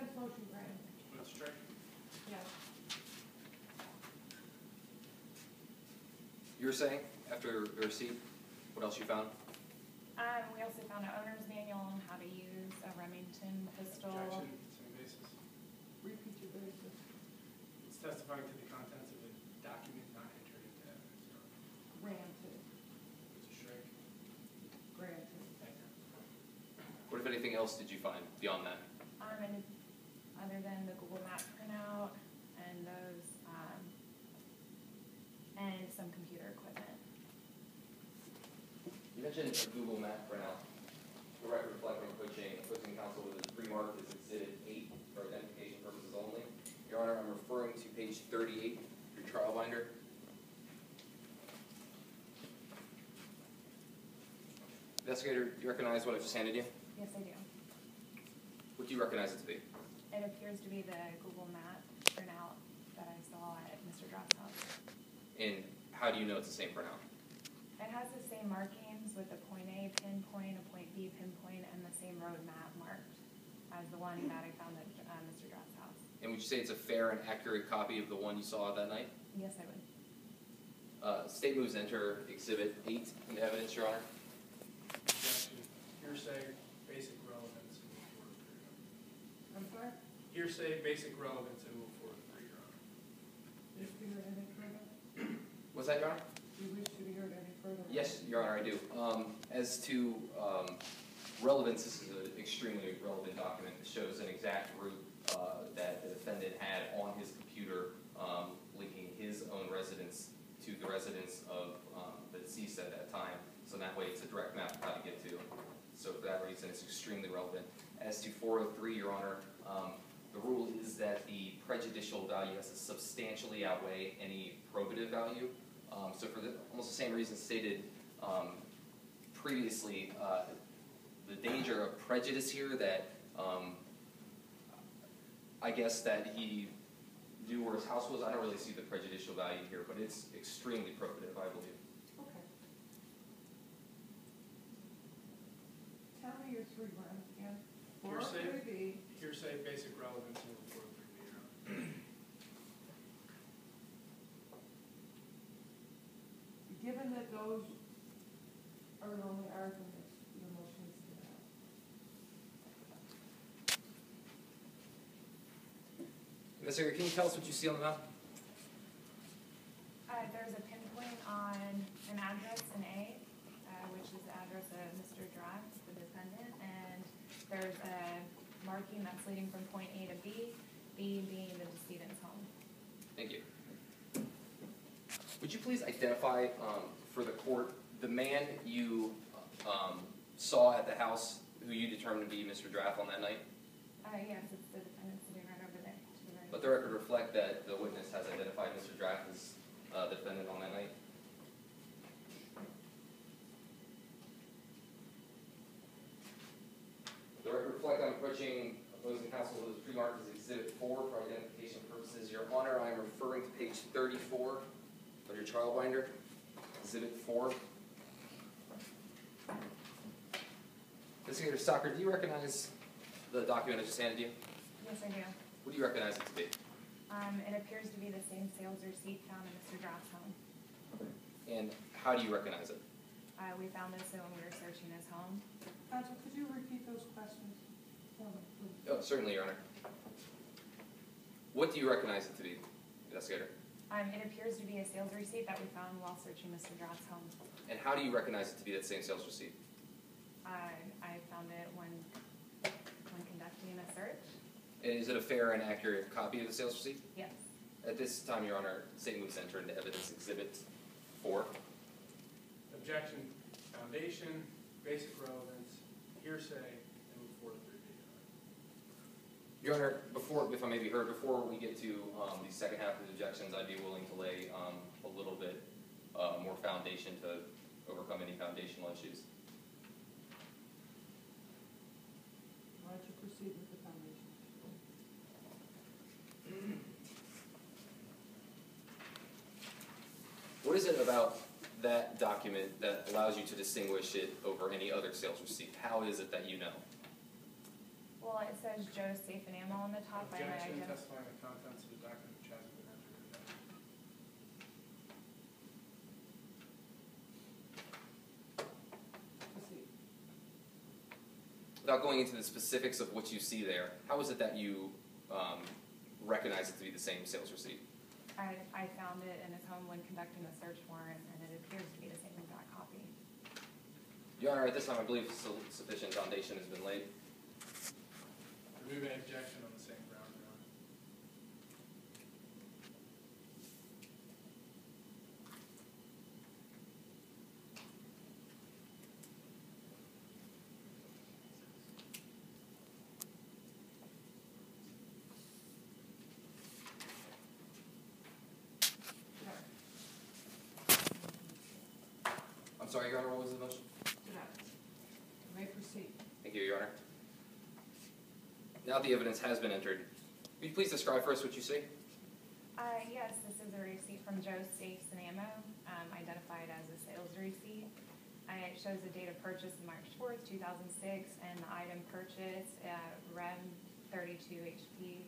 defense motion granted. Let's check. Yes. You were saying, after the receipt, what else you found? We also found an owner's manual on how to use a Remington pistol. Objection, same basis. Repeat your basis. It's testifying to the contents of a document not entered into evidence, Your Honor. Granted. Mr. Strike. Granted. Thank you. What, if anything else, did you find beyond that? And other than the Google Map printout and those, and some computer equipment. You mentioned a Google Map printout. The record reflecting opposing counsel was remarked as Exhibit 8 for identification purposes only. Your Honor, I'm referring to page 38 of your trial binder. Investigator, do you recognize what I just handed you? Yes, I do. What do you recognize it to be? It appears to be the Google Map printout that I saw at Mr. Dropp's house. And how do you know it's the same printout? It has the same markings with a point A pinpoint, a point B pinpoint, and the same road map marked as the one that I found at Mr. Dropp's house. And would you say it's a fair and accurate copy of the one you saw that night? Yes, I would. State moves to enter Exhibit 8 into evidence, Your Honor. Objection, hearsay, basic relevance, and move forward with Your Honor. I'm sorry? Hearsay, basic relevance, and move forward with Your Honor. Wish to be heard any further? What's that, Your Honor? Do you wish to be heard any further? Yes, Your Honor, I do. As to relevance, this is an extremely relevant document. It shows an exact route that the defendant had on his computer, linking his own residence to the residence of the deceased at that time. So that way it's a direct map of how to get to. So for that reason, it's extremely relevant. As to 403, Your Honor, the rule is that the prejudicial value has to substantially outweigh any probative value. So for almost the same reason stated previously, the danger of prejudice here that I guess that he knew where his house was, I don't really see the prejudicial value here, but it's extremely probative, I believe. Okay. Tell me your three grounds again. Hearsay. 403B. Hearsay, basic relevance, and move forward with Your Honor. Given that those are the only arguments, your motion is denied. Investigator, can you tell us what you see on the map? There's a pinpoint on an address in A, which is the address of Mr. Drax, the defendant, and there's a marking that's leading from point A to B, B being the decedent's home. Thank you. Would you please identify for the court the man you saw at the house who you determined to be Mr. Draft on that night? Yes, it's the defendant sitting right over there to the right. Let the record reflect that the witness has identified Mr. Draft as the defendant on that night. The record reflect I'm approaching opposing counsel with pre-marked as Exhibit 4 for identification purposes. Your Honor, I am referring to page 34 of your trial binder, Exhibit 4. Investigator Stocker, do you recognize the document I just handed you? Yes, I do. What do you recognize it to be? It appears to be the same sales receipt found in Mr. Draft's home. And how do you recognize it? We found this when we were searching his home. Counsel, could you repeat those questions for me, please? Oh, certainly, Your Honor. What do you recognize it to be, investigator? It appears to be a sales receipt that we found while searching Mr. Draft's home. And how do you recognize it to be that same sales receipt? I found it when conducting a search. And is it a fair and accurate copy of the sales receipt? Yes. At this time, Your Honor, state moves enter into evidence Exhibit 4. Objection, foundation, basic relevance, hearsay, and move forward with Your Honor. Your Honor, before, if I may be heard, before we get to the second half of the objections, I'd be willing to lay a little bit more foundation to overcome any foundational issues. Why don't you proceed with the foundation? What is it about that document that allows you to distinguish it over any other sales receipt? How is it that you know? Well, it says Joe's Safe and Ammo on the top. Objection, testifying the contents of the document which hasn't been entered into evidence. Proceed. Without going into the specifics of what you see there, how is it that you recognize it to be the same sales receipt? I found it in his home when conducting the search warrant, and it appears to be the same exact copy. Your Honor, at this time, I believe sufficient foundation has been laid. Remove any objection on the same ground, Your Honor. I'm sorry, Your Honor, what was the motion? Denied. You may proceed. Thank you, Your Honor. Now the evidence has been entered. Will you please describe first what you see? Yes, this is a receipt from Joe's Safes and Ammo, identified as a sales receipt. It shows the date of purchase March 4th, 2006, and the item purchased, Rem 32 HP,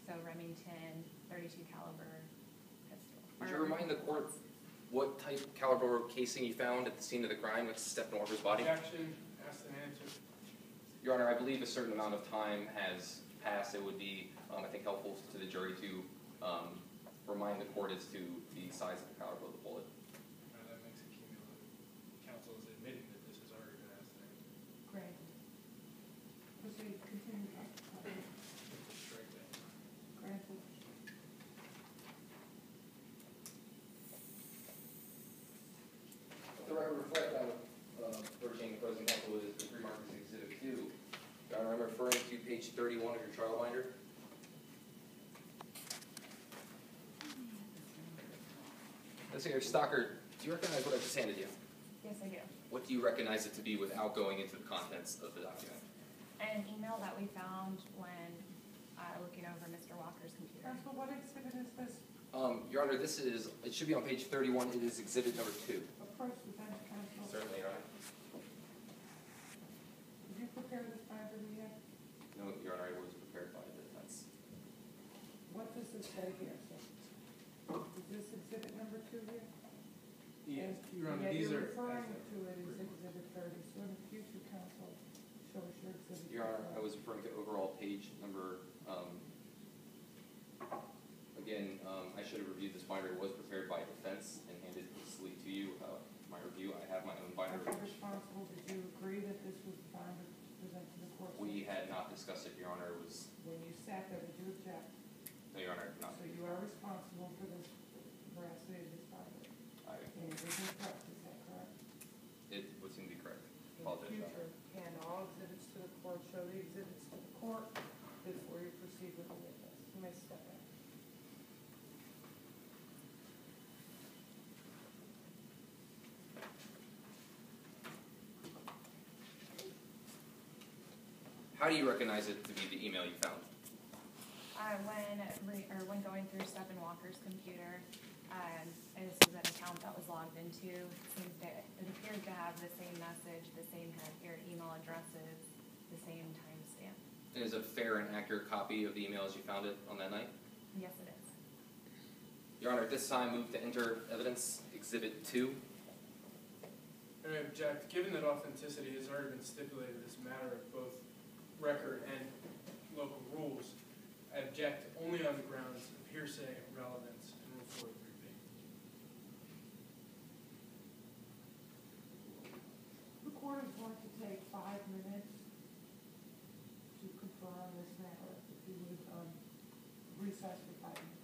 so Remington 32 caliber pistol. Would you remind the court what type of caliber casing you found at the scene of the crime with Stephen Walker's body? Objection, asked and answered. Your Honor, I believe a certain amount of time has passed. It would be, I think, helpful to the jury to remind the court as to the size of the caliber of the bullet. That makes it cumulative. Counsel is admitting that this has already been asked and answered. Granted. Proceed, continue. Strike that. Granted. The record reflect that Virginia opposing counsel was remarked as Exhibit 2. Your Honor, I'm referring to page 31 of your trial binder. Investigator Stockard, do you recognize what I just handed you? Yes, I do. What do you recognize it to be without going into the contents of the document? An email that we found when looking over Mr. Walker's computer. Counsel, what exhibit is this? Your Honor, this is, it should be on page 31. It is Exhibit number 2. Approach the bench, counsel. Certainly, Your Honor. Did you prepare this binder yet? No, Your Honor, it was prepared by the defense. What does this say here, sir? Is this exhibit number 2 here? Yes, Your Honor, Yeah, these you're are. referring to it as exhibit 30, so in the future, counsel, show us your exhibit. Your Honor, I was referring to overall page number, again, I should have reviewed this binder. It was prepared by defense and handed sleep to you. My review, I have my own binder. As you're responsible, did you agree that this was the binder to present to the court? We had not discussed it, Your Honor. It was, When you sat there, did you object? no, Your Honor, not. So you are responsible for this veracity of this binder. And it is incorrect, is that correct? It would seem to be correct. In the Apologize, Your future, Honor. hand all exhibits to the court, show the exhibits to the court before you proceed with the witness. You may step in. How do you recognize it to be the email you found? When going through Stephen Walker's computer, and this is an account that was logged into. It appears to have the same message, the same your email addresses, the same timestamp. And is it a fair and accurate copy of the email as you found it on that night? Yes, it is. Your Honor, at this time, move to enter evidence Exhibit 2. And I object, given that authenticity has already been stipulated as a matter of both record and local rules, I object only on the grounds of hearsay, relevance, and Rule 403B. The court is going to take 5 minutes to confer on this matter. If you would recess for 5 minutes.